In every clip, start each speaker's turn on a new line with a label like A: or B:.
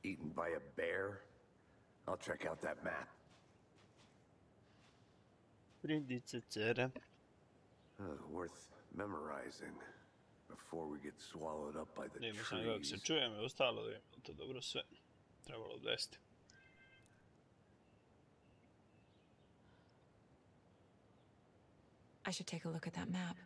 A: Eaten by a bear? I'll check out that map. Worth memorizing before we get swallowed up by the
B: Nije mi samo kako se
A: trees.
B: čujemo i ostalo da imamo to dobro sve. Trebalo odvesti.
C: I should take a look at that map.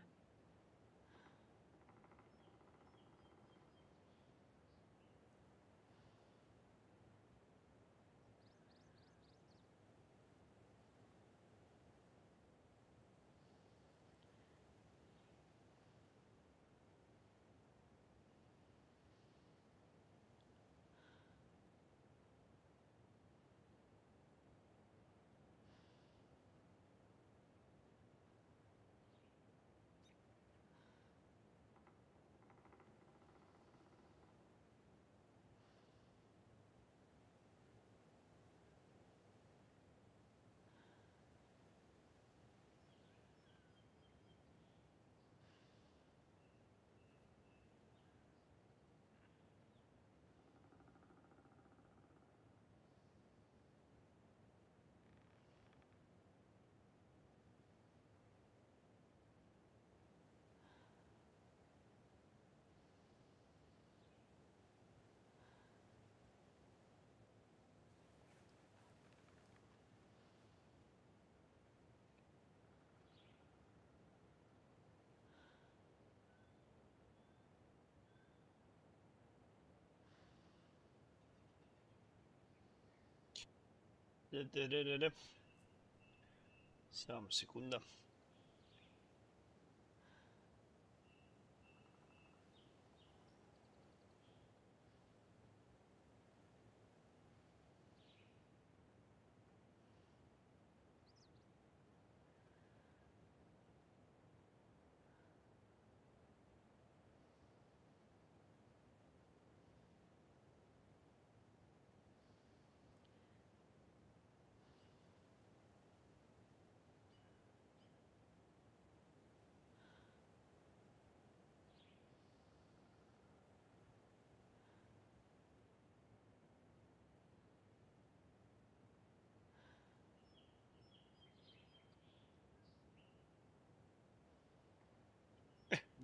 B: Samo sekunda.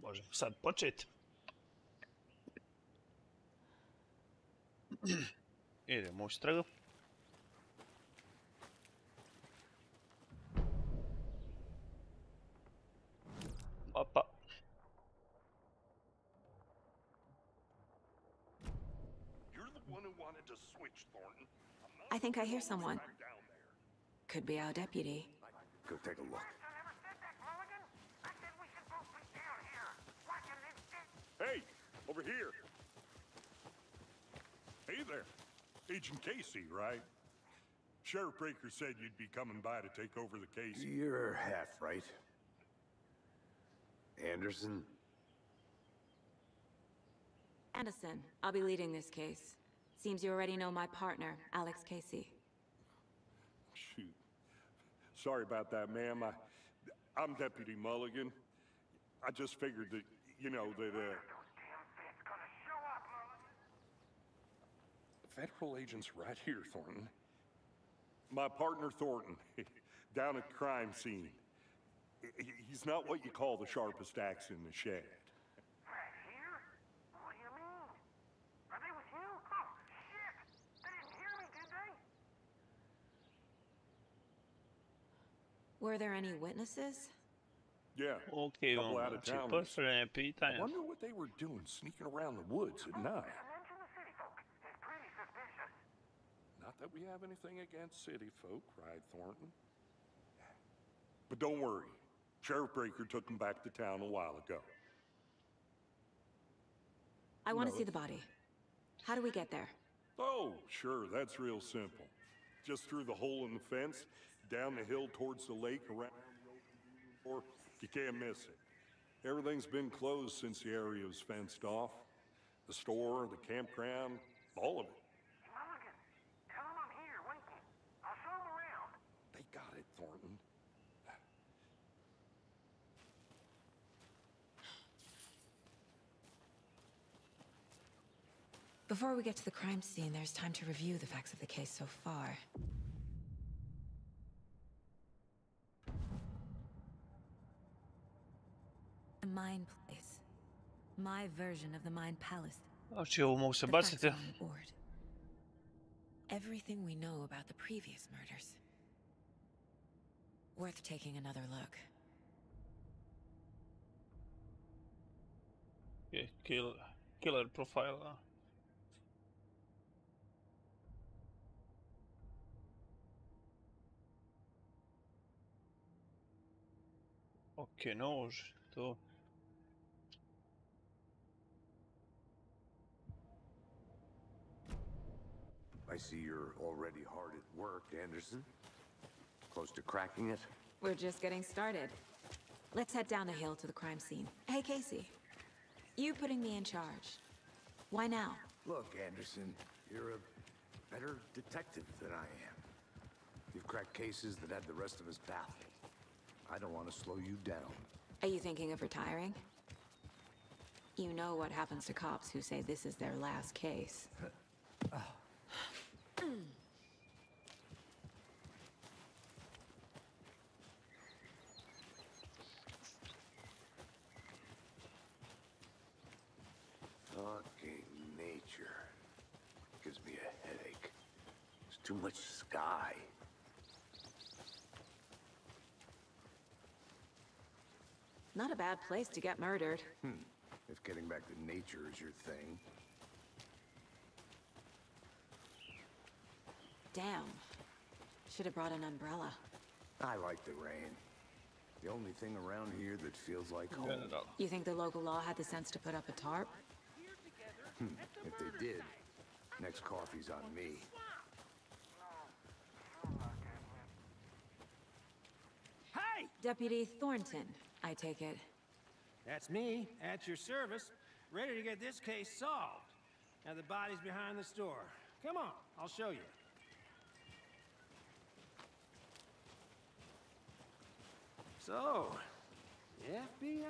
B: Možemo sad početi. Idemo u istragu. Opa.
D: You're the one who wanted to switch, Thornton.
C: I think I hear someone. Could be our deputy.
A: Go take a look.
D: Hey, over here. Hey there. Agent Casey, right? Sheriff Breaker said you'd be coming by to take over the case.
A: You're half right. Anderson?
C: Anderson, I'll be leading this case. Seems you already know my partner, Alex Casey.
D: Shoot. Sorry about that, ma'am. I'm Deputy Mulligan. I just figured that, you know, that, Federal agents right here, Thornton. My partner, Thornton, down at crime scene. He's not what you call the sharpest axe in the shed.
E: Right here? What do you mean? Are they with you? Oh, shit! They didn't hear me, did they?
C: Were there any witnesses?
D: Yeah.
B: Ok,
D: Couple out
B: imamo
D: of
B: znači
D: towners.
B: postavljanje
D: I
B: pitanja.
D: wonder what they were doing sneaking around the woods at night.
E: Mention the city folk. It's pretty suspicious.
D: Not that we have anything against city folk, right, Thornton? But don't worry. Sheriff Breaker took them back to town a while ago.
C: I want to see the body. How do we get there?
D: Oh, sure, that's real simple. Just through the hole in the fence, down the hill towards the lake, around the or you can't miss it. Everything's been closed since the area was fenced off. The store, the campground, all of it.
E: Mulligan, tell them I'm here, waiting. I'll show them around.
D: They got it, Thornton.
C: Before we get to the crime scene, there's time to review the facts of the case so far. The Mind Place. My version of the Mind Palace.
B: Znači, ovo mogu se
C: The facts
B: baciti.
C: are on the board. Everything we know about the previous murders. Worth taking another look.
B: Okay, killer profile. Ok, nož, to.
A: I see you're already hard at work, Anderson. Close to cracking it?
C: We're just getting started. Let's head down the hill to the crime scene. Hey, Casey. You putting me in charge. Why now?
A: Look, Anderson, you're a better detective than I am. You've cracked cases that had the rest of us baffled. I don't want to slow you down.
C: Are you thinking of retiring? You know what happens to cops who say this is their last case.
A: Fucking nature. Gives me a headache. There's too much sky.
C: Not a bad place to get murdered.
A: If getting back to nature is your thing.
C: Damn. Should have brought an umbrella.
A: I like the rain. The only thing around here that feels like home.
B: General.
C: You think the local law had the sense to put up a tarp?
A: If they did, next coffee's on me.
F: Hey!
C: Deputy Thornton, I take it.
F: That's me, at your service, ready to get this case solved. Now the body's behind the store. Come on, I'll show you. So, FBI,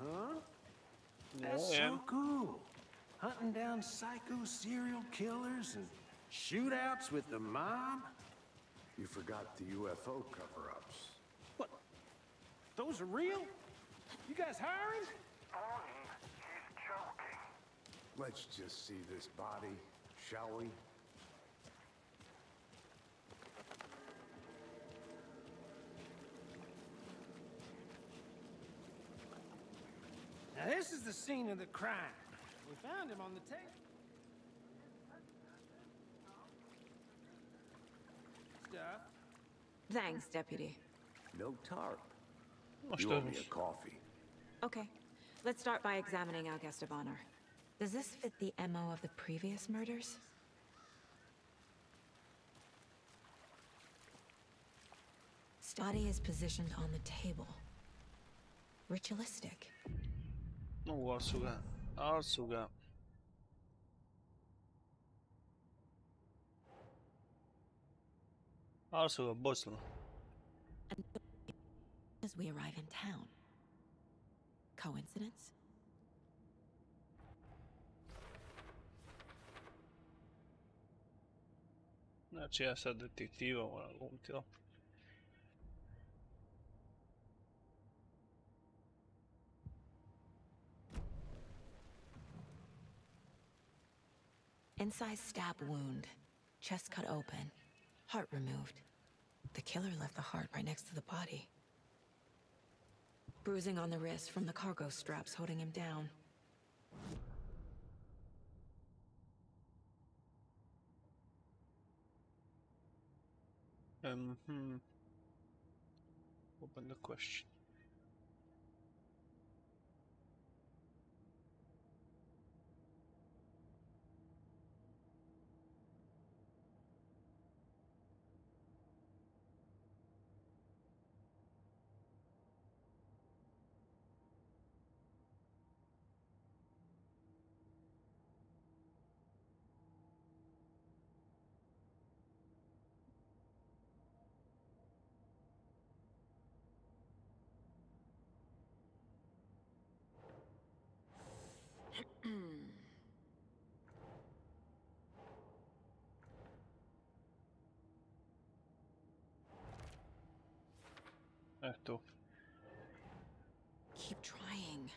F: huh? That's
B: Yeah.
F: so cool. Hunting down psycho serial killers and shootouts with the mob.
A: You forgot the UFO cover-ups.
F: What? Those are real? You guys hiring?
E: Bonnie, he's joking.
A: Let's just see this body, shall we?
F: Now this is the scene of the crime. We found him on the table. Stuff.
C: Thanks, Deputy.
A: No tarp.
B: Most
A: You owe me a
B: ömür.
A: coffee.
C: Okay. Let's start by examining our guest of honor. Does this fit the MO of the previous murders? Body is positioned on the table. Ritualistic.
B: Al su ga. Al su ga. Al su ga bocno.
C: As we arrive in town. Coincidence?
B: Znači ja sad detektiva moram glumiti, jel?
C: Incised stab wound. Chest cut open. Heart removed. The killer left the heart right next to the body. Bruising on the wrist from the cargo straps holding him down.
B: Open the question.
C: keep trying.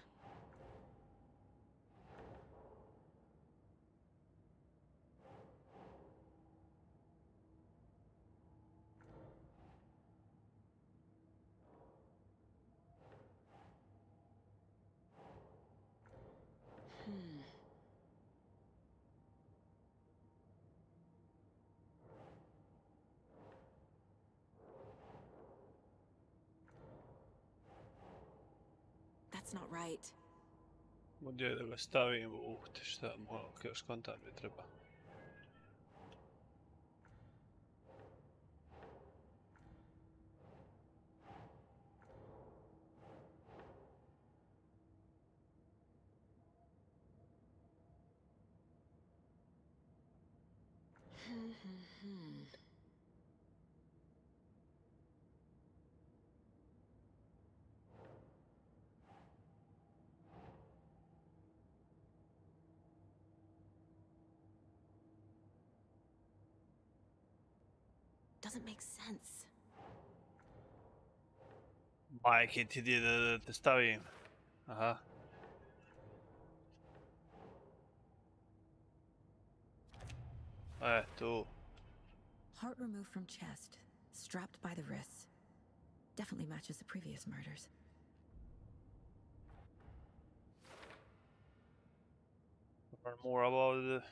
C: That's not right.
B: Gdje da ga stavim? Te šta, još kontar mi treba.
C: Doesn't make sense.
B: Majke ti di da te stavim. Aha. Tu.
C: Heart removed from chest, strapped by the wrists. Definitely matches the previous murders.
B: Learn more about the...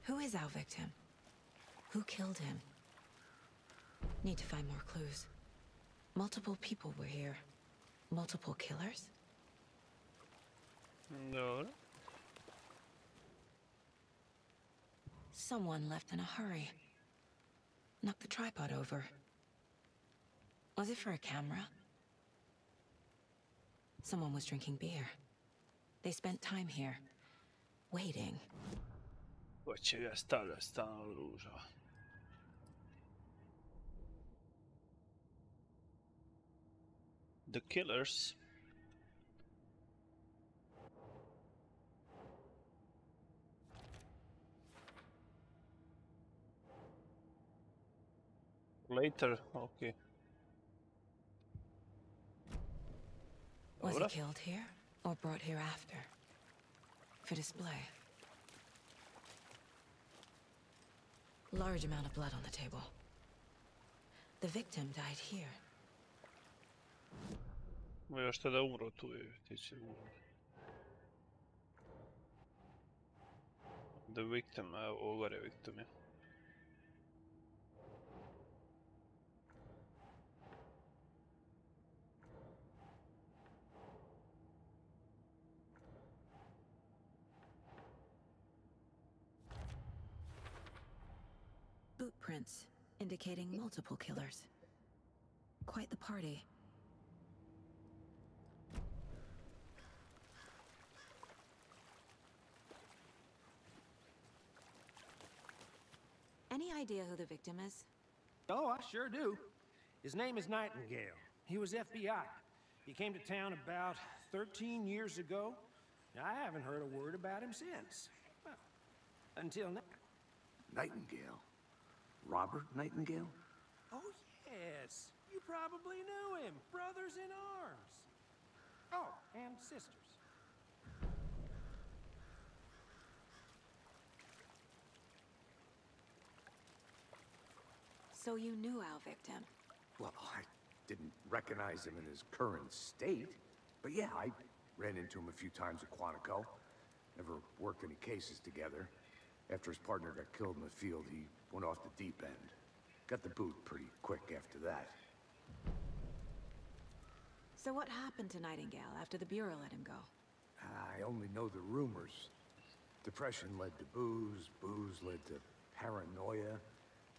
C: Who is our victim? Who killed him? Need to find more clues. Multiple people were here. Multiple killers?
B: No.
C: Someone left in a hurry. Knocked the tripod over. Was it for a camera? Someone was drinking beer. They spent time here, waiting.
B: Ko će ga stavljati stalno oružja? The killers. Later, okay.
C: Was he
B: Dobra.
C: killed here or brought here after? For display. Large amount of blood on the table. The victim died here.
B: Ma još tada umro tu je, ti će umro. The victim, evo ovo gore victim je.
C: Boot prints, indicating multiple killers. Quite the party. Any idea who the victim is?
F: Oh, I sure do. His name is Nightingale. He was FBI. He came to town about 13 years ago. I haven't heard a word about him since. Well, until now.
A: Nightingale? Robert Nightingale?
F: Oh, yes. You probably knew him. Brothers in arms. Oh, and sisters.
C: So you knew our victim.
A: Well, I didn't recognize him in his current state. But yeah, I ran into him a few times at Quantico. Never worked any cases together. After his partner got killed in the field, he went off the deep end. Got the boot pretty quick after that.
C: So what happened to Nightingale after the Bureau let him go?
A: I only know the rumors. Depression led to booze, booze led to paranoia.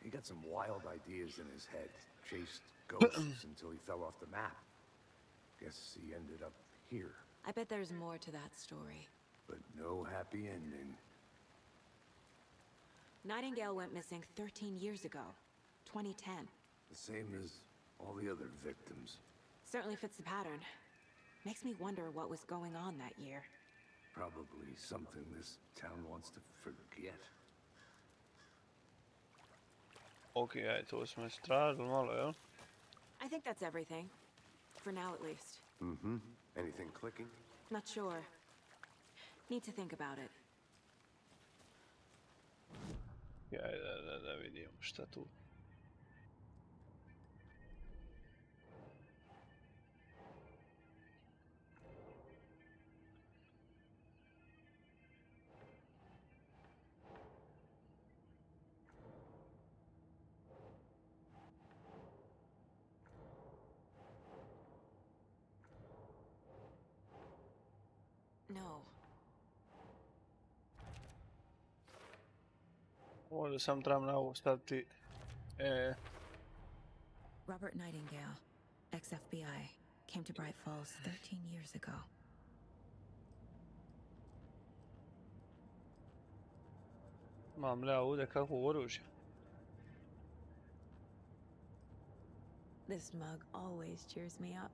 A: He got some wild ideas in his head. Chased ghosts until he fell off the map. Guess he ended up here.
C: I bet there's more to that story.
A: But no happy ending.
C: Nightingale went missing 13 years ago. 2010.
A: The same as all the other victims.
C: Certainly fits the pattern. Makes me wonder what was going on that year.
A: Probably something this town wants to forget.
B: Ok, ajde, to smo istražili malo, jel?
C: I think that's everything. For now, at least.
A: Mm-hmm. Anything clicking?
C: Not sure. Need to think about it.
B: Ajde, da vidimo šta tu.
C: No.
B: Možda sam trebam na ovo staviti...
C: Robert Nightingale, ex-FBI, came to Bright Falls 13 years ago.
B: Imam li ja ovdje kakvog oružja?
C: This mug always cheers me up.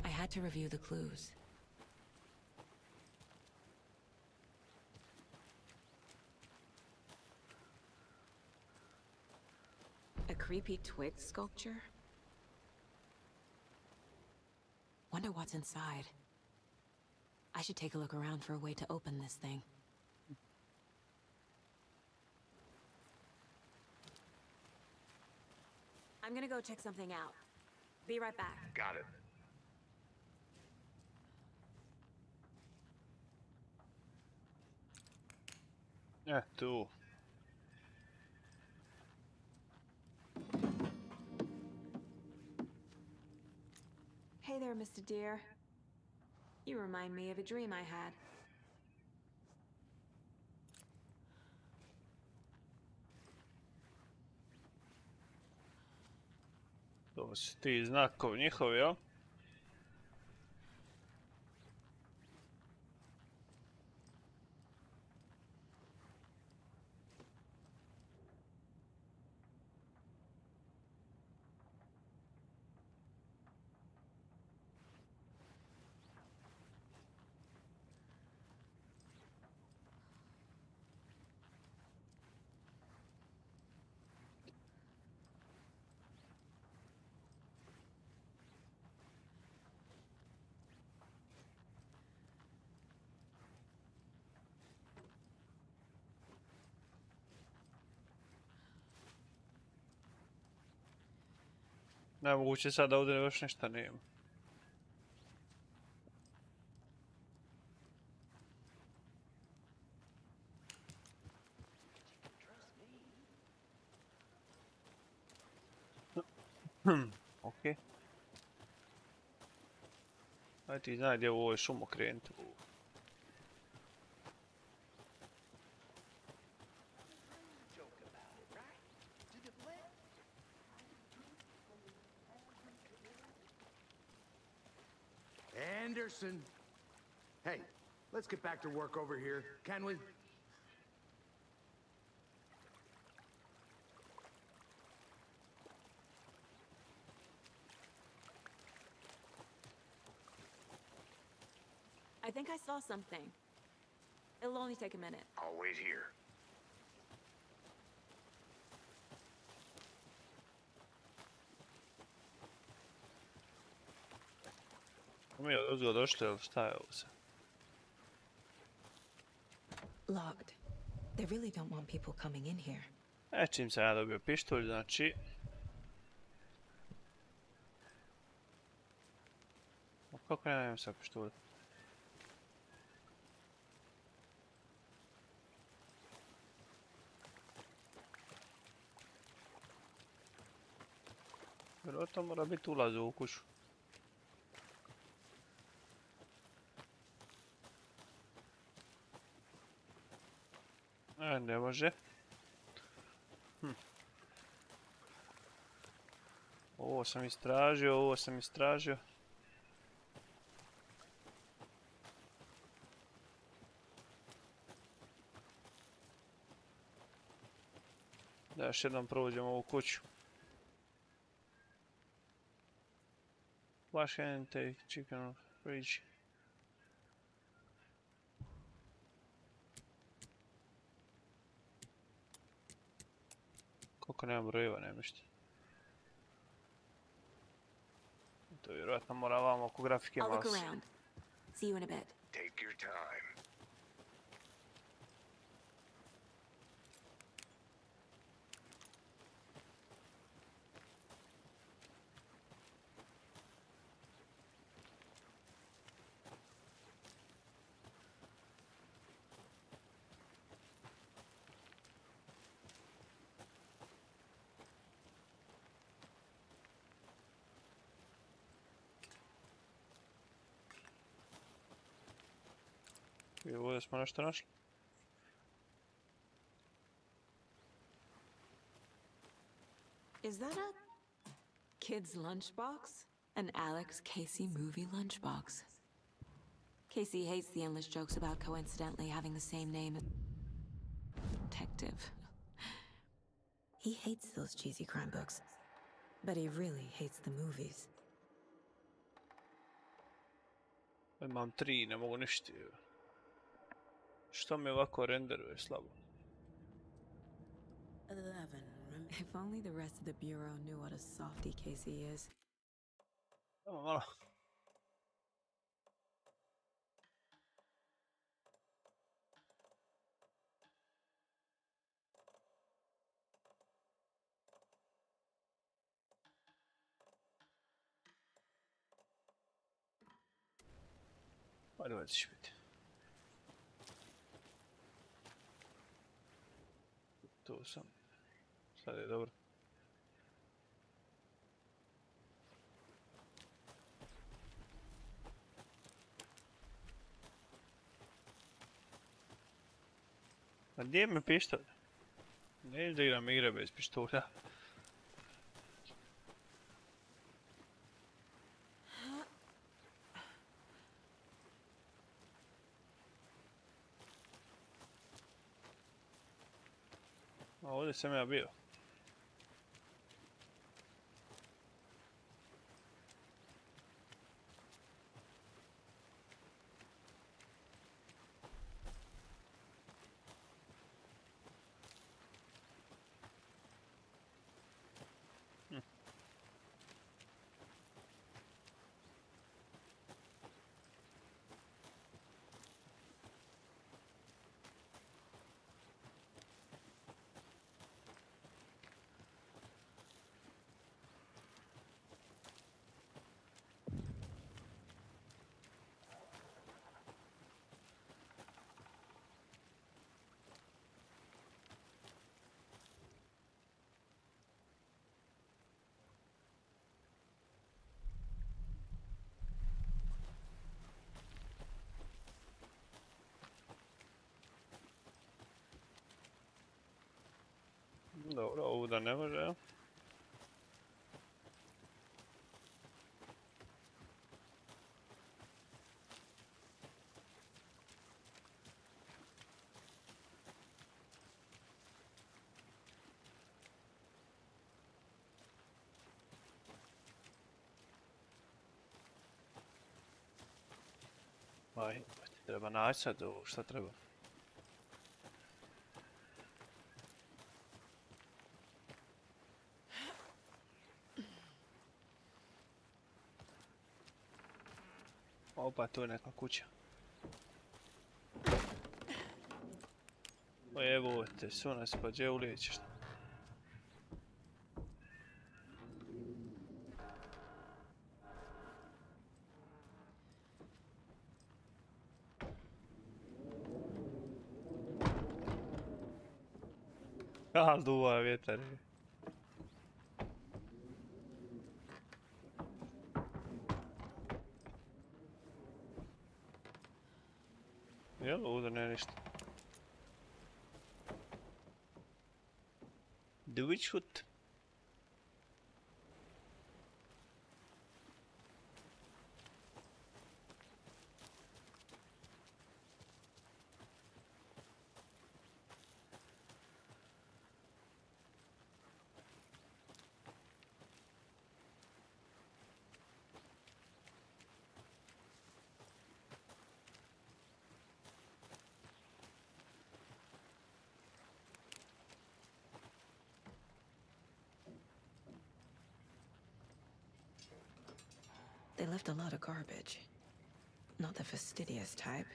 C: I had to review the clues. A creepy twig sculpture? Wonder what's inside. I should take a look around for a way to open this thing. I'm gonna go check something out. Be right back.
A: Got it.
B: Tu.
C: Hey there, Mr. Deer. You remind me of a dream I had.
B: To su ti znakovi njihovi, jel? Nemoguće sad da ovdje još ništa nema. Ok. Ajde ti znaj gdje u ovoj šumu krenuti.
A: Anderson! Hey, let's get back to work over here, can we?
C: I think I saw something. It'll only take a minute.
A: I'll wait here.
B: Mi je odozgo došli, ali šta je ovo sad?
C: Locked. They really don't want people coming in here.
B: Čim sam ja dobio pištolj, znači... Kako ja nemam sad pištolj? Vjerojatno mora biti ulaz u kuću. Ne može. Ovo sam istražio, ovo sam istražio. Da još jednom prođemo ovu kuću. Wash hand, take chicken off fridge. Koliko nema brojeva, nema ništa. To vjerojatno mora vamo oko grafike
C: I'll
B: malo
C: look
B: se.
C: around. See you in a bit.
A: Take your time.
B: I ovdje smo nešto našli.
C: Is that a kid's lunchbox? An Alex Casey movie lunchbox. Casey hates the endless jokes about coincidentally having the same name as detective. He hates those cheesy crime books, but he really hates the movies.
B: Imam 3, ne mogu ništa. Što mi ovako renderuje slabo?
C: 11. If only the rest of the bureau knew what a softie Casey is.
B: Samo malo. Ajde, ovdje će biti. Tu sam. Sad je dobro. A gdje mi pištolj? Ne da igram igre bez pištolja. A ovdje sam ja bio. Dobro, ovuda ne može, ja? Aj, treba naći sad ovo, šta treba? Opa, tu je neka kuća. O evo te, sunac, pa gdje ulijećeš? Al duva vjetar je. Jel, ovdje ne ništa. The Witch Hut.
C: They left a lot of garbage. Not the fastidious type.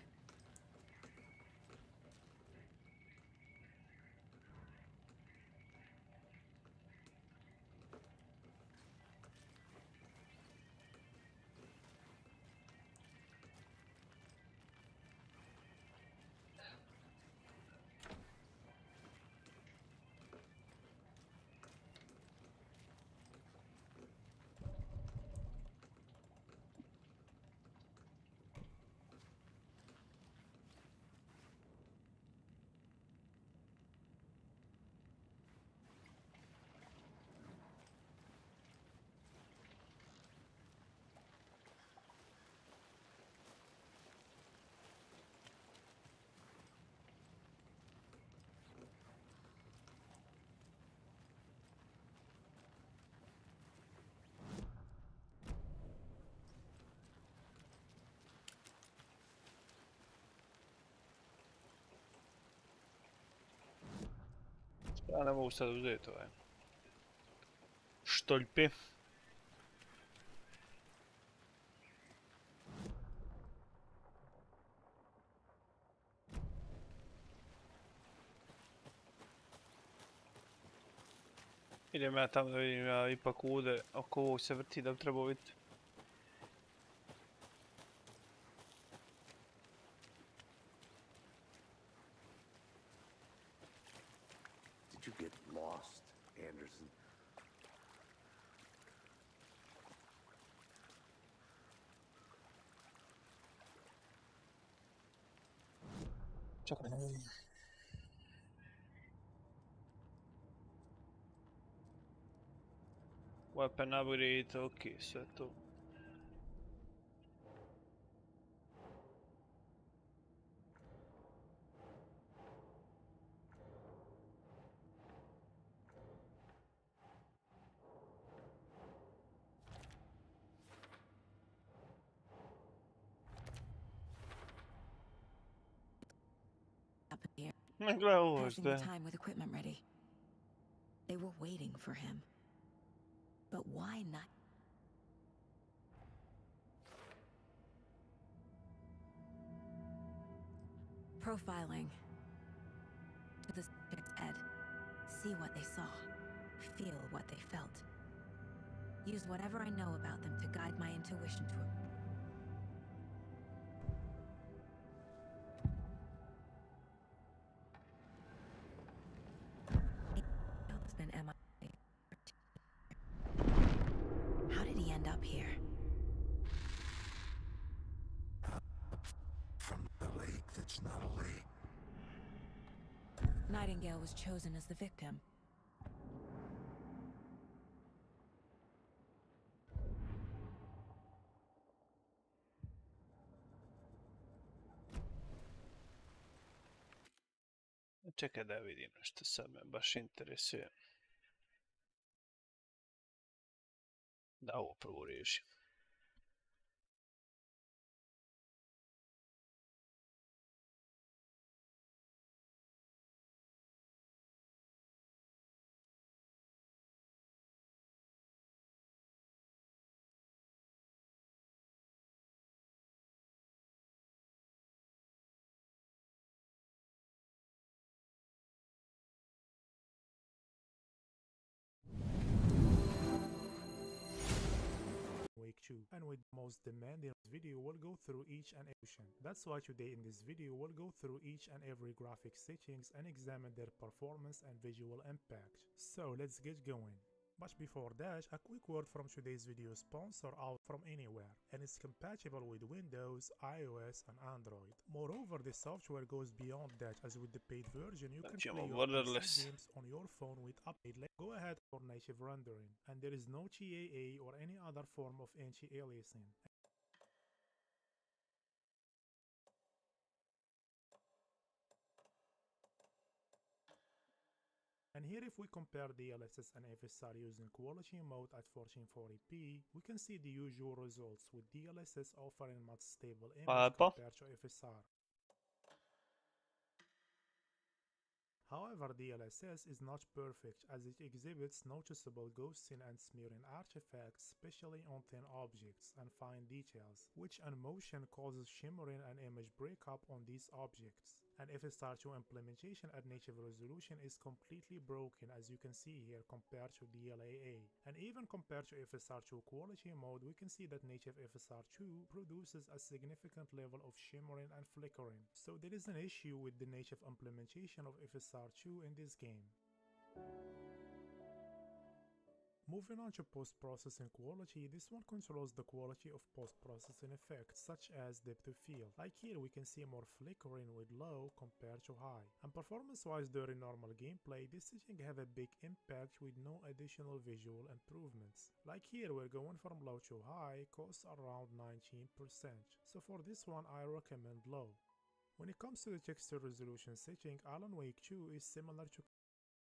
B: Ja ne mogu sad uzeti ovaj štoljpi. Idem ja tamo da vidim, ja ipak ovdje oko ovog se vrti da bi trebao vidjeti.
A: Did you get lost, Anderson?
B: Čekaj, ne vidim. Weapon upgrade, ok, sve to.
C: Up here,
B: Gle ovo
C: passing the
B: što je.
C: time with equipment ready. They were waiting for him. But why not? Profiling. To the subject's head. See what they saw. Feel what they felt. Use whatever I know about them to guide my intuition to it. It's been MIA. How did he end up here?
G: From the lake that's not a lake.
C: Nightingale was chosen as the victim.
B: Čekaj da vidim što sad me baš interesuje. Da ovo prvo riješim.
H: Wake 2, and with the most demanding video we'll go through each and every option. That's why today in this video we'll go through each and every graphic settings and examine their performance and visual impact. So let's get going. But before that, a quick word from today's video sponsor Out From Anywhere, and it's compatible with Windows, iOS and Android. Moreover, the software goes beyond that, as with the paid version you can
B: Znači
H: play
B: imamo
H: your
B: borderless.
H: PC games on your phone with update. Go ahead for native rendering, and there is no TAA or any other form of anti-aliasing. And here if we compare DLSS and FSR using quality mode at 1440p, we can see the usual results, with DLSS offering much stable image
B: Lepo.
H: compared to FSR. However, DLSS is not perfect as it exhibits noticeable ghosting and smearing artifacts, especially on thin objects and fine details, which on motion causes shimmering and image breakup on these objects. And FSR2 implementation at native resolution is completely broken, as you can see here, compared to DLAA. And even compared to FSR2 quality mode, we can see that native FSR2 produces a significant level of shimmering and flickering. So there is an issue with the native implementation of FSR2 in this game. Moving on to post-processing quality, this one controls the quality of post-processing effects such as depth of field. Like here we can see more flickering with low compared to high. And performance-wise during normal gameplay, this setting have a big impact with no additional visual improvements. Like here we're going from low to high, costs around 19%. So for this one I recommend low. When it comes to the texture resolution setting, Alan Wake 2 is similar to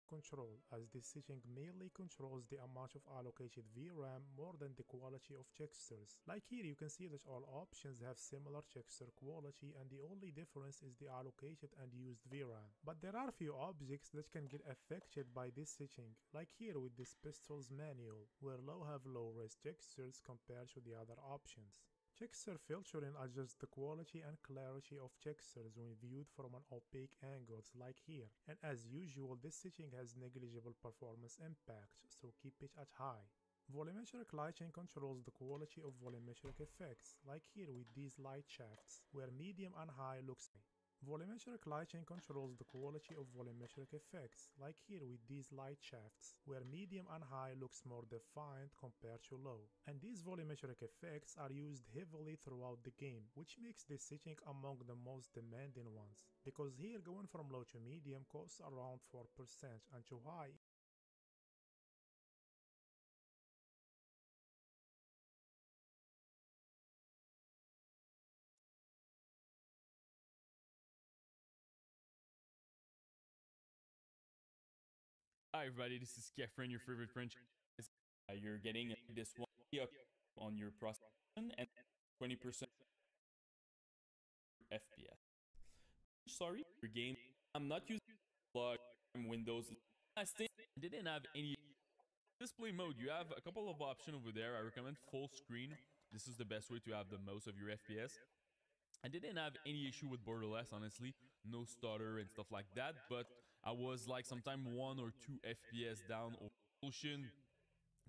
H: Control, as this setting mainly controls the amount of allocated VRAM more than the quality of textures. Like here you can see that all options have similar texture quality and the only difference is the allocated and used VRAM. But there are few objects that can get affected by this setting, like here with this pistol's manual, where low have low-res textures compared to the other options. Texture filtering adjusts the quality and clarity of textures when viewed from an opaque angles like here, and as usual this setting has negligible performance impact, so keep it at high. Volumetric lighting controls the quality of volumetric effects, like here with these light shafts, where medium and high looks high. Volumetric lighting controls the quality of volumetric effects, like here with these light shafts, where medium and high looks more defined compared to low. And these volumetric effects are used heavily throughout the game, which makes this setting among the most demanding ones, because here going from low to medium costs around 4% and to high
I: Hi everybody, this is Kefren, your favorite French. You're getting this one up on your processing and 20% FPS. Sorry, your game. I'm not using plug Windows. I didn't have any display mode. You have a couple of options over there. I recommend full screen. This is the best way to have the most of your FPS. I didn't have any issue with Borderless, honestly. No stutter and stuff like that, but I was like sometime 1 or 2 FPS down over resolution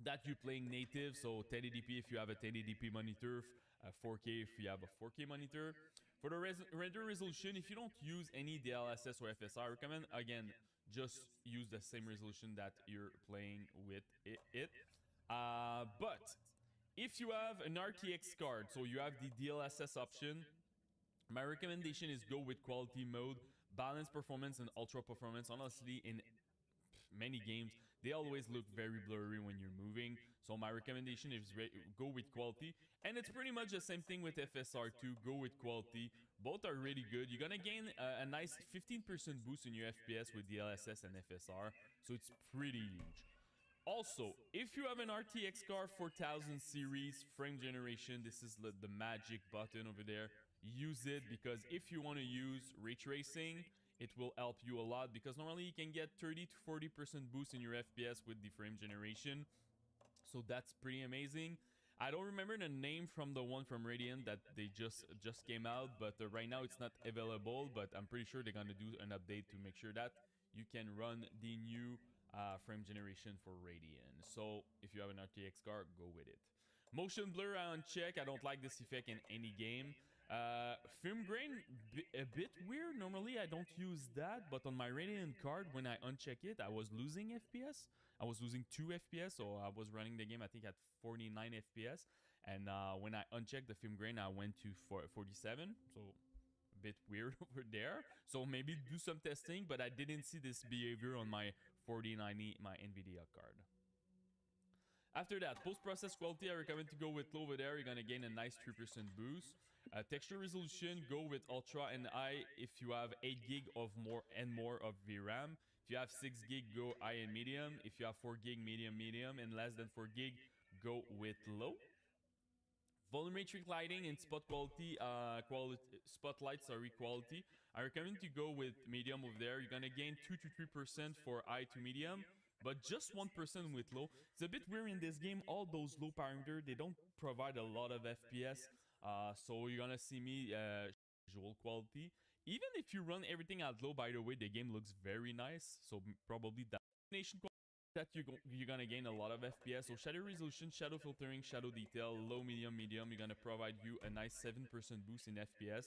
I: that you're playing native, so 1080p if you have a 1080p monitor, 4K if you have a 4K monitor. For the render resolution, if you don't use any DLSS or FSR, I recommend, again, just use the same resolution that you're playing with it. But if you have an RTX card, so you have the DLSS option, my recommendation is go with quality mode, balance performance, and ultra performance. Honestly, in many games, they always look very blurry when you're moving. So my recommendation is go with quality. And it's pretty much the same thing with FSR2. Go with quality. Both are really good. You're gonna gain a nice 15% boost in your FPS with DLSS and FSR. So it's pretty huge. Also, if you have an RTX card 4000 series frame generation, this is the magic button over there. Use it, because if you want to use ray tracing, it will help you a lot, because normally you can get 30 to 40% boost in your FPS with the frame generation. So that's pretty amazing. I don't remember the name from the one from Radeon that they just came out, but right now it's not available, but I'm pretty sure they're gonna do an update to make sure that you can run the new frame generation for Radeon. So if you have an RTX card, go with it. Motion blur I uncheck. I don't like this effect in any game. Film grain, a bit weird. Normally I don't use that, but on my Radeon card, when I uncheck it, I was losing FPS. I was losing 2 FPS, so I was running the game, I think, at 49 FPS. And when I unchecked the film grain, I went to 47. So a bit weird over there. So maybe do some testing, but I didn't see this behavior on my 4090, my NVIDIA card. After that, post-process quality, I recommend to go with low over there. You're gonna gain a nice 3% boost. Texture resolution, go with ultra and high if you have 8 gig of more of VRAM. If you have 6 gig, go high and medium. If you have 4 gig, medium, and less than 4 gig, go with low. Volumetric lighting and spot quality, spotlight, sorry, quality. I recommend to go with medium over there. You're gonna gain 2 to 3% for high to medium, but just 1% with low. It's a bit weird in this game. All those low parameters, they don't provide a lot of FPS. So you're gonna see me visual quality. Even if you run everything at low, by the way, the game looks very nice. So probably that combination that you're gonna gain a lot of FPS. So shadow resolution, shadow filtering, shadow detail, low, medium, medium. You're gonna provide you a nice 7% boost in FPS.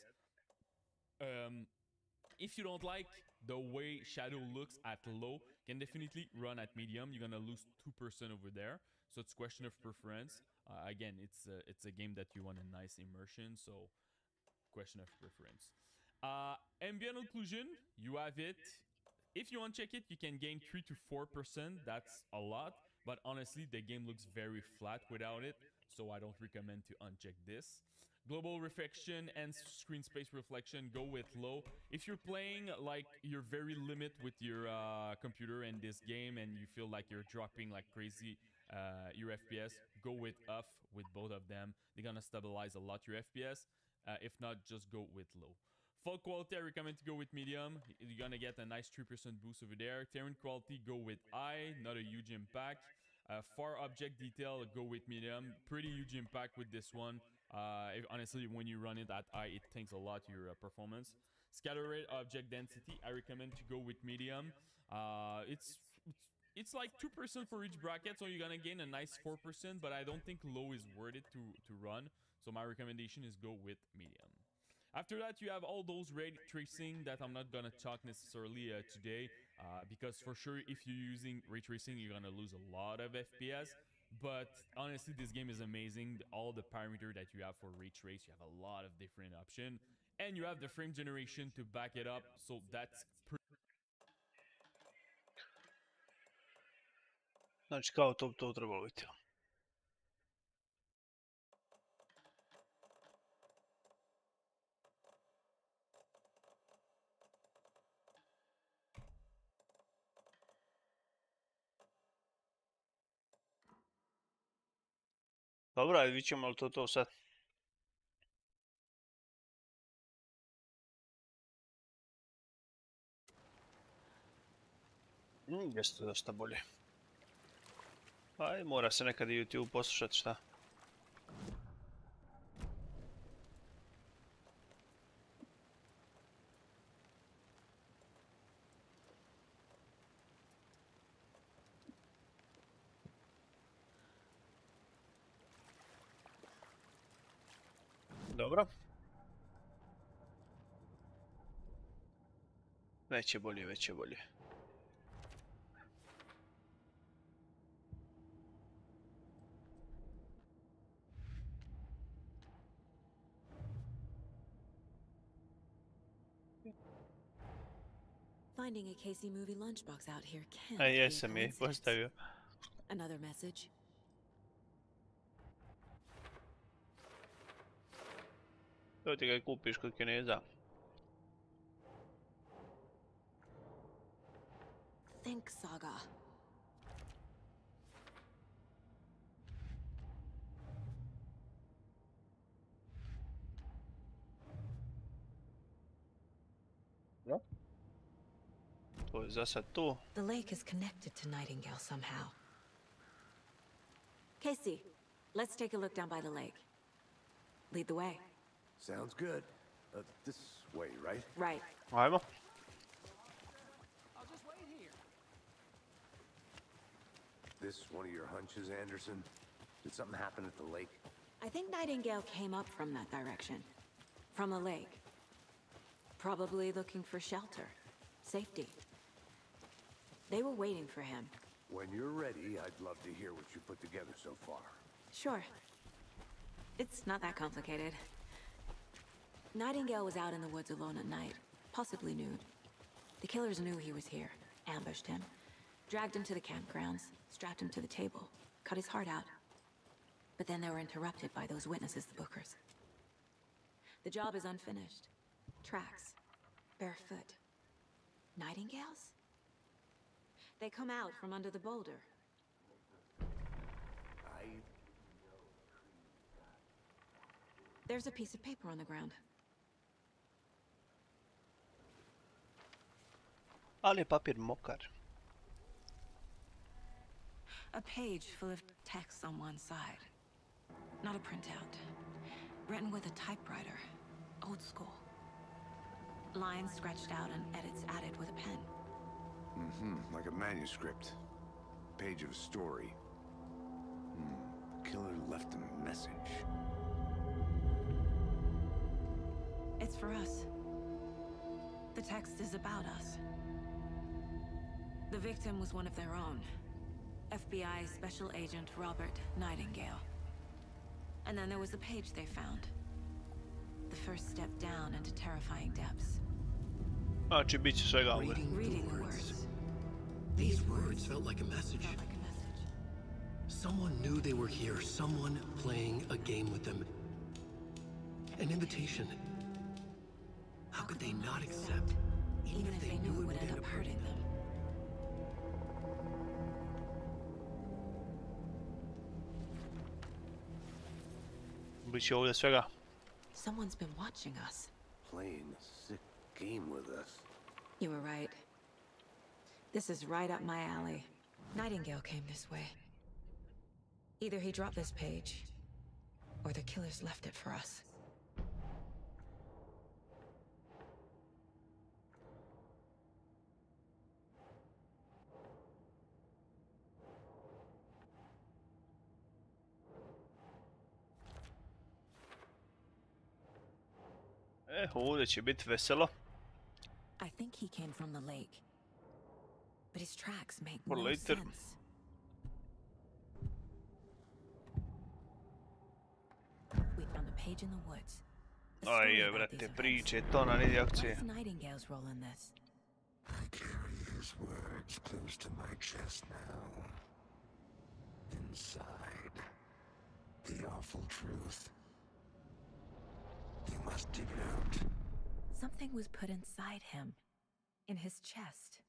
I: If you don't like the way shadow looks at low, you can definitely run at medium. You're gonna lose 2% over there. So it's question of preference. Again, it's a game that you want a nice immersion. So question of preference. Ambient occlusion, you have it. If you uncheck it, you can gain 3 to 4%. That's a lot. But honestly, the game looks very flat without it. So I don't recommend to uncheck this. Global reflection and screen space reflection, go with low. If you're playing like you're very limit with your computer in this game and you feel like you're dropping like crazy your FPS, go with off with both of them. They're gonna stabilize a lot your FPS. If not, just go with low. Full quality, I recommend to go with medium. You're gonna get a nice 3% boost over there. Terrain quality, go with high, not a huge impact. Far object detail, go with medium. Pretty huge impact with this one. Honestly, when you run it at high, it takes a lot your performance. Scatter rate, object density, I recommend to go with medium. It's like 2% for each bracket, so you're gonna gain a nice 4%, but I don't think low is worth it to run. So my recommendation is go with medium. After that, you have all those ray tracing that I'm not gonna talk necessarily today, because for sure, if you're using ray tracing, you're gonna lose a lot of FPS. But honestly, this game is amazing. All the parameters that you have for ray trace, you have a lot of different options, and you have the frame generation to back it up. So that's pretty.
B: Znači kao to trebalo biti. Dobro, ajde, vidit ćemo li to sad. Jeste dosta bolje. Ajde, mora se nekad i YouTube poslušati, šta? Dobro. Već je bolje, već je bolje.
C: Finding a Casey movie lunchbox out here can't
B: A
C: be a
B: jesam je
C: coincidence.
B: postavio.
C: Another message.
B: To ti ga kupiš kod Kineza.
C: Think Saga.
B: To je za sad tu.
C: The lake is connected to Nightingale somehow. Casey, let's take a look down by the lake. Lead the way.
A: Sounds good. This way, right?
C: Right.
B: Ajmo.
F: I'll just wait here.
A: This one of your hunches, Anderson? Did something happen at the lake?
C: I think Nightingale came up from that direction. From the lake. Probably looking for shelter. Safety. They were waiting for him.
A: When you're ready, I'd love to hear what you put together so far.
C: Sure. It's not that complicated. Nightingale was out in the woods alone at night, possibly nude. The killers knew he was here, ambushed him, dragged him to the campgrounds, strapped him to the table, cut his heart out. But then they were interrupted by those witnesses, the Bookers. The job is unfinished. Tracks. Barefoot. Nightingales? They come out from under the boulder. There's a piece of paper on the ground.
B: Ali papir mokar.
C: A page full of text on one side. Not a printout. Written with a typewriter. Old school. Lines scratched out and edits added with a pen.
A: Like a manuscript. Page of a story. Killer left a message.
C: It's for us. The text is about us. The victim was one of their own. FBI Special Agent Robert Nightingale. And then there was the page they found. The first step down into terrifying depths.
B: Znači, bit će svega ovdje.
C: Reading the words.
J: These words felt like a message. Someone knew they were here, someone playing a game with them. An invitation. How could they not accept,
C: Even if they knew it would end up hurting them.
B: Bit će ovdje svega.
C: Someone's been watching us.
A: Playing a sick game with us.
C: You were right. This is right up my alley. Nightingale came this way. Either he dropped this page, or the killers left it for us.
B: Ovdje će biti veselo.
C: I think he came from the lake. But his tracks make
B: Or
C: no
B: later.
C: sense. We found a page in the woods. A story
B: Aj,
C: about
B: brate,
C: these
B: priče,
C: events.
B: to nam ide akcije.
C: What's Nightingale's role in this?
G: I carry his words close to my chest now. Inside, the awful truth. You must dig it out.
C: Something was put inside him. In his chest.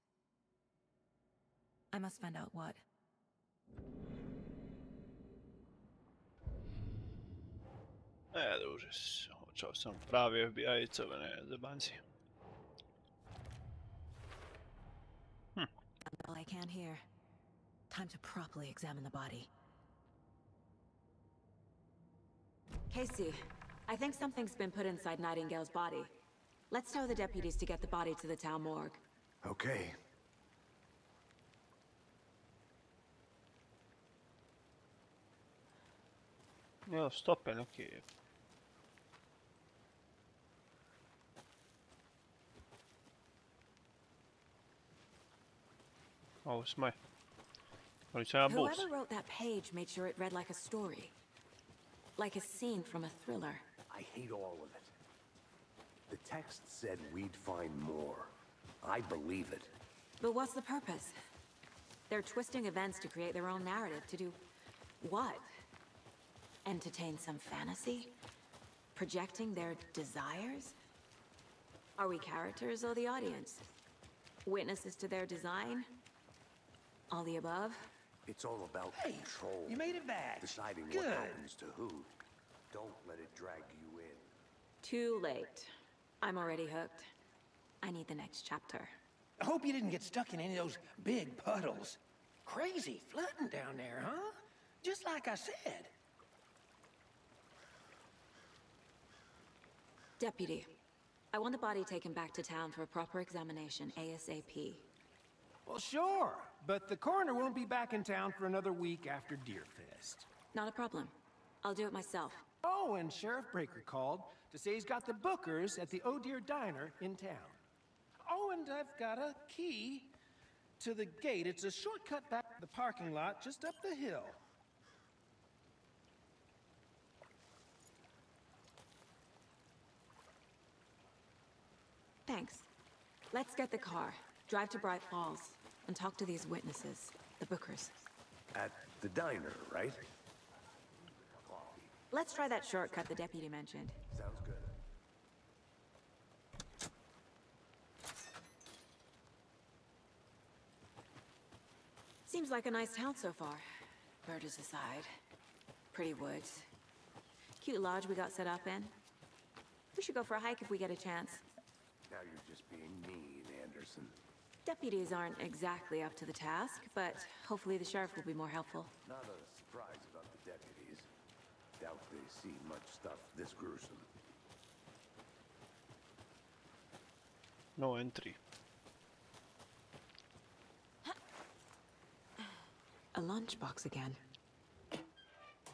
C: I must find out what.
B: Druže, hoćao sam pravi FBI-ica, ne zabanci.
C: All I can here. Time to properly examine the body. Casey, I think something's been put inside Nightingale's body. Let's tell the deputies to get the body to the town morgue.
A: Okay.
B: Evo, stope neki. Ovo smaj. Ali sam ja bus.
C: Whoever wrote that page made sure it read like a story. Like a scene from a thriller.
A: I hate all of it. The text said we'd find more. I believe it.
C: But what's the purpose? They're twisting events to create their own narrative. To do what? Entertain some fantasy? Projecting their desires? Are we characters or the audience? Witnesses to their design? All the above?
A: It's all about control.
F: You made it back.
A: Deciding
F: Good.
A: what happens to who. Don't let it drag you in.
C: Too late. I'm already hooked. I need the next chapter.
F: I hope you didn't get stuck in any of those big puddles. Crazy flooding down there, huh? Just like I said.
C: Deputy, I want the body taken back to town for a proper examination ASAP.
F: Well, sure. But the coroner won't be back in town for another week after Deerfest.
C: Not a problem. I'll do it myself.
F: Oh, and Sheriff Breaker called to say he's got the bookers at the Oh Dear Diner in town. Oh, and I've got a key to the gate. It's a shortcut back to the parking lot just up the hill.
C: Thanks. Let's get the car, drive to Bright Falls, and talk to these witnesses, the bookers.
A: At the diner, right?
C: Let's try that shortcut the deputy mentioned.
A: Sounds good.
C: Seems like a nice town so far. Murders aside. Pretty woods. Cute lodge we got set up in. We should go for a hike if we get a chance.
A: Now you're just being mean, Anderson.
C: Deputies aren't exactly up to the task, but hopefully the sheriff will be more helpful.
A: Not a surprise about the deputies. Doubt they see much stuff this gruesome.
B: No entry.
C: A lunchbox again.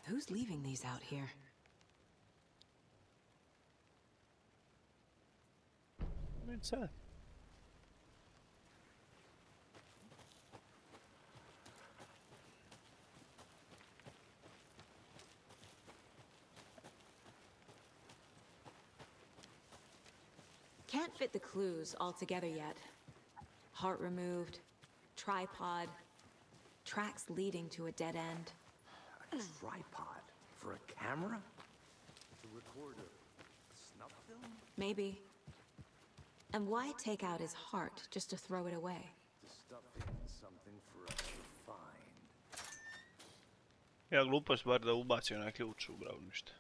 C: Who's leaving these out here?
B: What's that?
C: Can't fit the clues all together yet. Heart removed, tripod, tracks leading to a dead end.
A: A tripod? For a camera? To record a snuff film?
C: Maybe. And why take out his heart just to throw it away?
A: To stuff in something for us to find.
B: Ja glupost bar da ubacio na ključ u gravnište.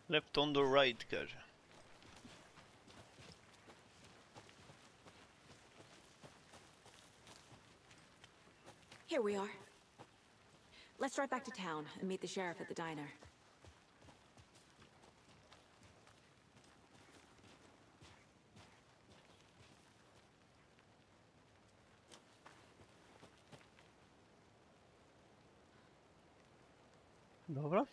B: Left on the right, kaže.
C: Here we are. Let's drive back to town and meet the sheriff at the diner.
B: Dobro.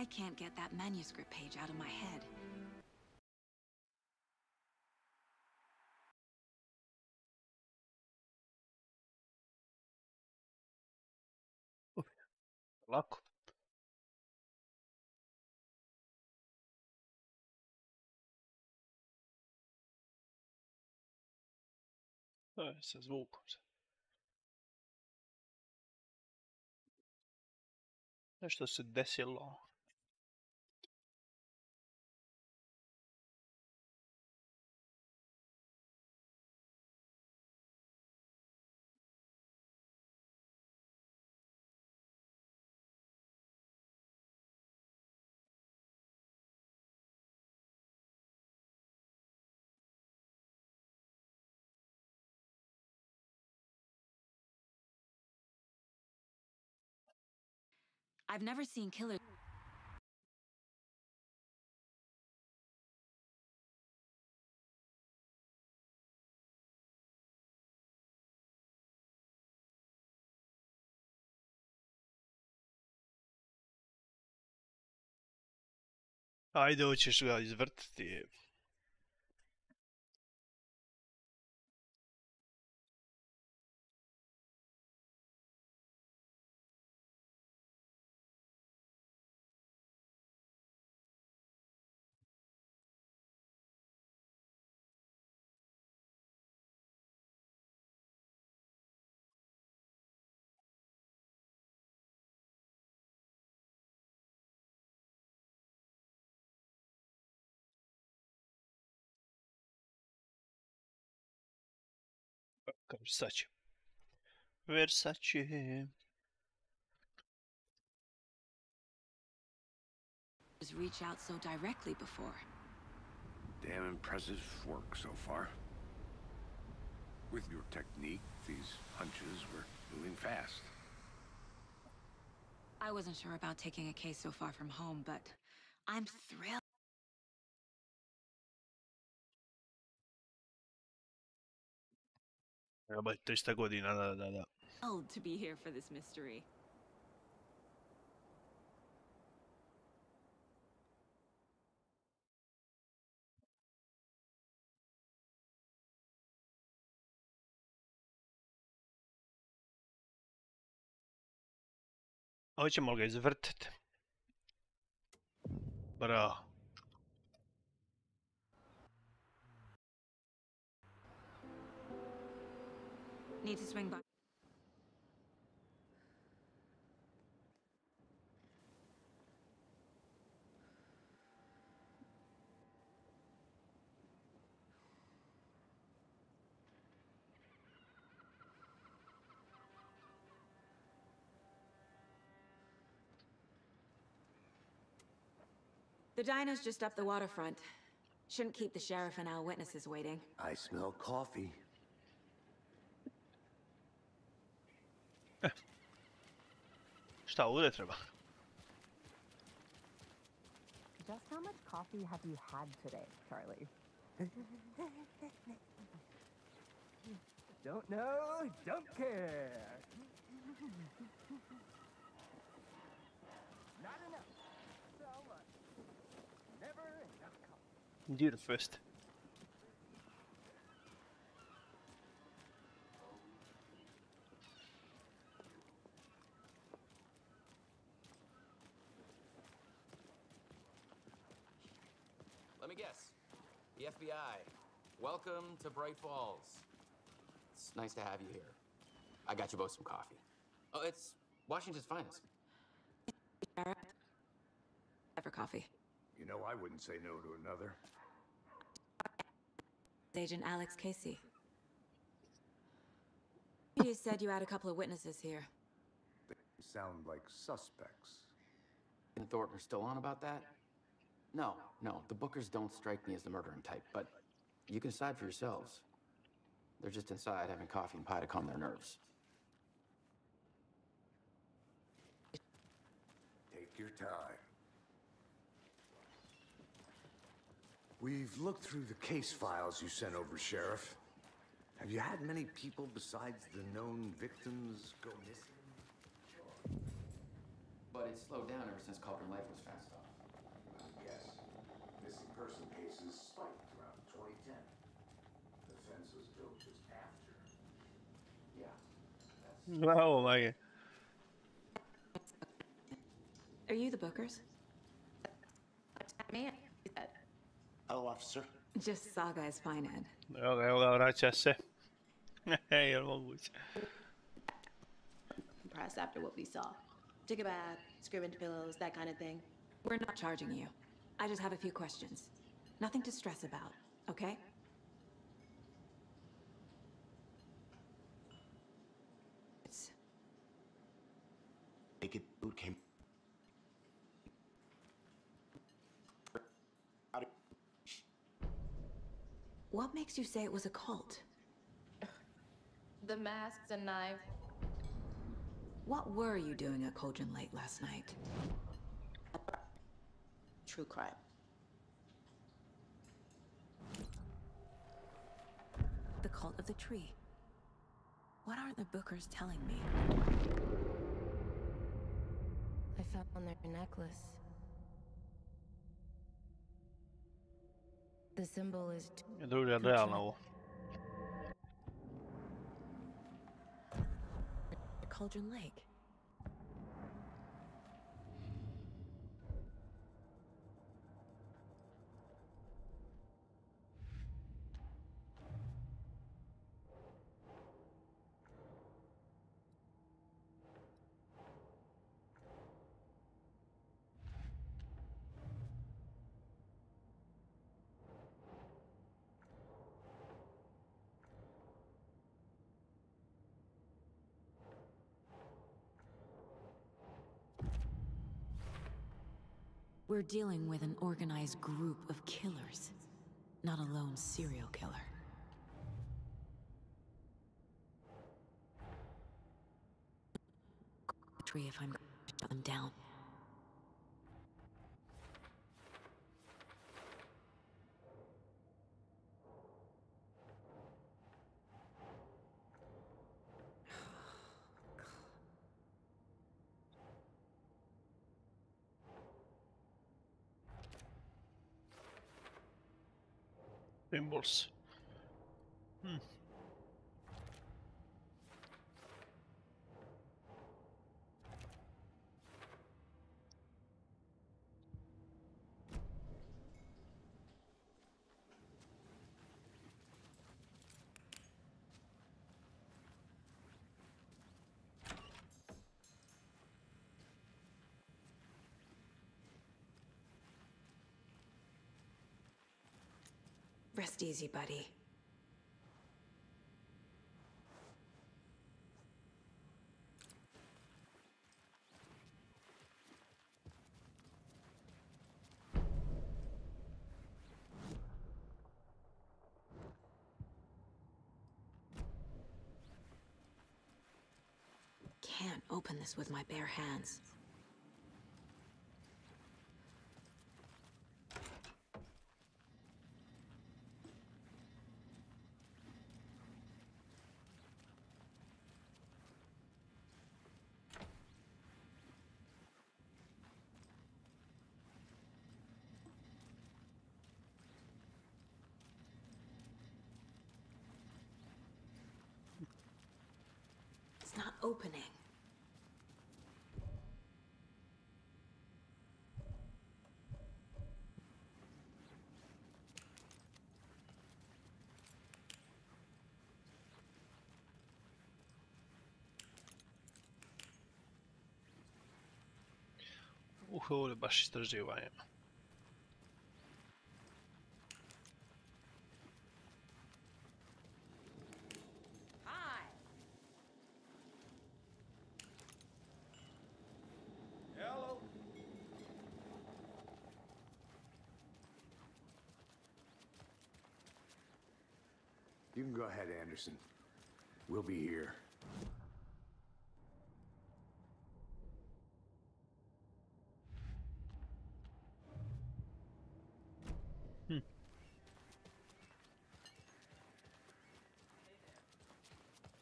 C: I can't get that manuscript page out of my head.
B: Lako. To je sa zvukom. Nešto se desilo.
C: I've never seen killers.
B: Ajde, hoćeš ga izvrtiti. Versace. Versace.
C: Reach out so directly before.
A: Damn impressive work so far. With your technique, these hunches were moving fast.
C: I wasn't sure about taking a case so far from home, but I'm thrilled.
B: Treba 300 godina, da.
C: To be here for this mystery.
B: Hoćemo ga izvrtiti. Bravo.
C: Need to swing by. The diner's just up the waterfront. Shouldn't keep the sheriff and our witnesses waiting.
A: I smell coffee.
B: Šta ovdje treba?
K: Just how much coffee have you had today, Charlie?
F: Don't know, don't care. Not enough. So much. Never enough coffee.
B: Gdje idem first?
L: Let me guess. The FBI. Welcome to Bright Falls. It's nice to have you here. I got you both some coffee. Oh, it's Washington's finest.
C: Ever coffee.
A: You know, I wouldn't say no to another.
C: Agent Alex Casey. You said you had a couple of witnesses here.
A: They sound like suspects.
L: And Thornton are still on about that? No, the Bookers don't strike me as the murdering type, but you can decide for yourselves. They're just inside having coffee and pie to calm their nerves.
A: Take your time. We've looked through the case files you sent over, Sheriff. Have you had many people besides the known victims go missing?
L: But it's slowed down ever since Culver Life was fast off.
A: Yes. Missing person cases spiked around 2010. The fence was built just after. Yeah.
B: Oh my.
C: Are you the Bookers?
K: Man,
M: Hello, officer.
C: Just Saga's fine Ed.
B: Evo ga, vraća se. Jel moguće?
N: Impressed after what we saw. Took a bath, scream into pillows, that kind of thing.
C: We're not charging you. I just have a few questions. Nothing to stress about, okay?
M: Naked boot came.
C: What makes you say it was a cult?
N: The masks and knives.
C: What were you doing at Cauldron Lake last night?
N: True crime.
C: The Cult of the Tree. What aren't the Bookers telling me?
K: I found their necklace. The symbol is...
B: Ja tror det är realno ovo.
C: Cauldron Lake. We're dealing with an organized group of killers, not a lone serial killer. Tree if I'm going to shut them down.
B: Symbols.
C: Rest easy, buddy. Can't open this with my bare hands. It's not opening.
B: Ovo je baš istraživanje.
F: Hello.
A: You can go ahead, Anderson. We'll be here.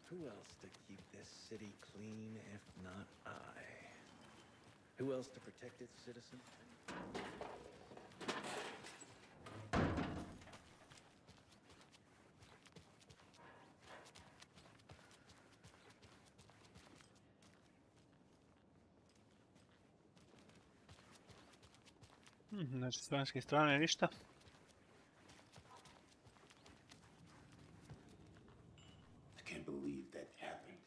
O: Who else to keep this city clean if not I? Who else to protect its citizens?
B: Znači, s vanjske strane ništa.
M: I can't believe that happened.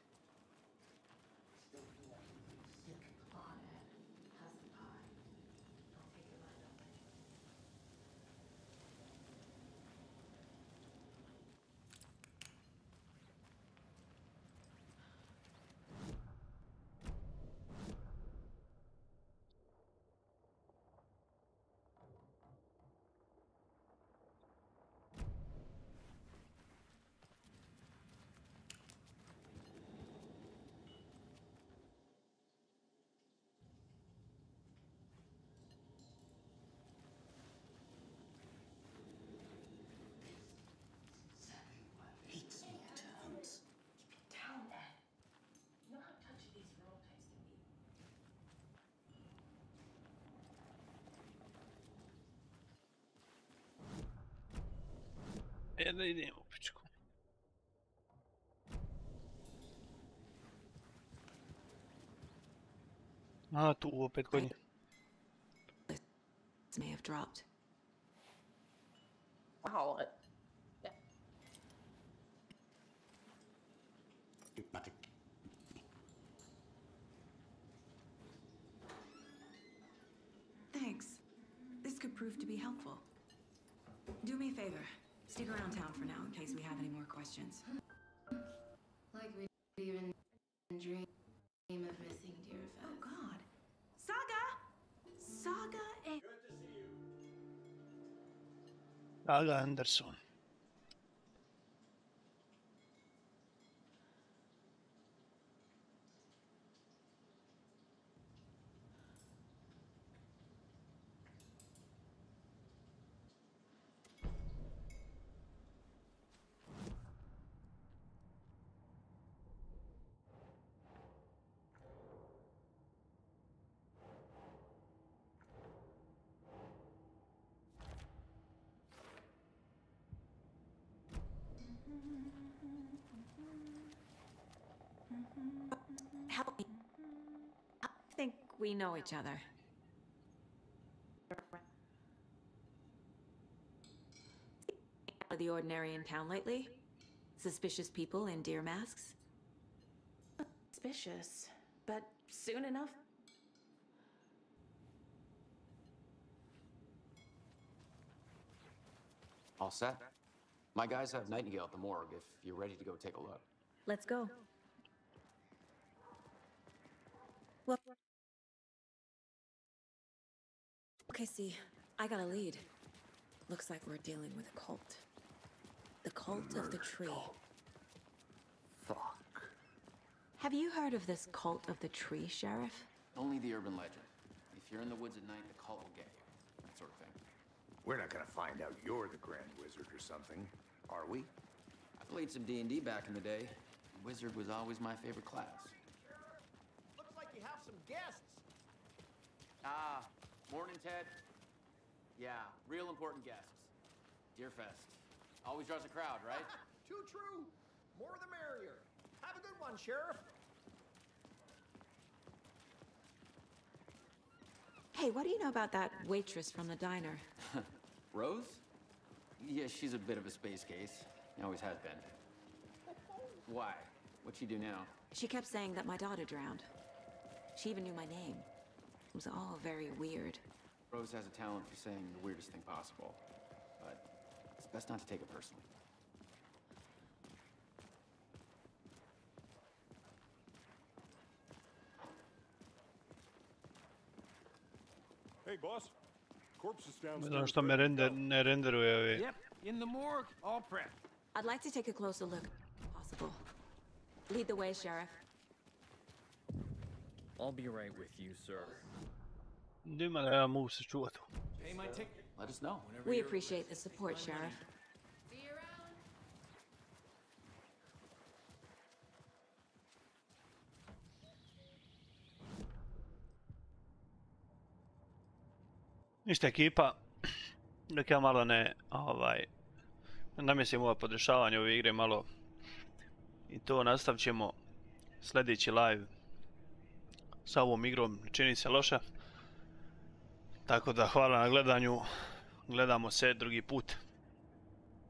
B: Da idemo u pičku. A, tu opet kod nje.
C: May have dropped.
K: Wow.
C: Thanks. This could prove to be helpful. Do me a favor. Stick around town for now in case we have any more questions.
N: Like we'd even dream of missing Deerfest.
C: Oh God. Saga! Saga and...
B: Saga Anderson.
C: Help me. I think we know each other. Out of the ordinary in town lately? Suspicious people in deer masks?
N: Suspicious, but soon enough.
L: All set? My guys have Nightingale at the morgue if you're ready to go take a look.
N: Let's go. Well, okay, see, I got a lead. Looks like we're dealing with a cult. The cult of the tree.
A: Fuck.
C: Have you heard of this cult of the tree, Sheriff?
L: Only the urban legend. If you're in the woods at night, the cult will get you. That sort of thing.
A: We're not gonna find out you're the Grand Wizard or something, are we?
L: I played some D&D back in the day. Wizard was always my favorite class.
F: Looks like you have some guests.
L: Ah, morning, Ted. Yeah, real important guests. Deerfest. Always draws a crowd, right?
F: Too true. More the merrier. Have a good one, Sheriff.
C: Hey, what do you know about that waitress from the diner?
L: Rose? Yeah, she's a bit of a space case. Always has been. Why? What'd she do now?
C: She kept saying that my daughter drowned. She even knew my name. It was all very weird.
L: Rose has a talent for saying the weirdest thing possible. But it's best not to take it personally.
D: Hey, boss. Corpse is downstairs.
B: Znam što me ne renderuje ovi.
F: Yep, in the morgue, all prepped.
C: I'd like to take a closer look, if possible. Lead the way, Sheriff.
P: I'll be right with you, sir.
B: Nima da ja mogu se čuvati.
F: Pay my ticket.
L: Let us know.
C: We appreciate the support, Sheriff.
B: Ništa ekipa, dok ja malo ne namjestim ovo podešavanje ove igre malo i to nastavit ćemo sljedeći live sa ovom igrom, čini se loša, tako da hvala na gledanju, gledamo se drugi put.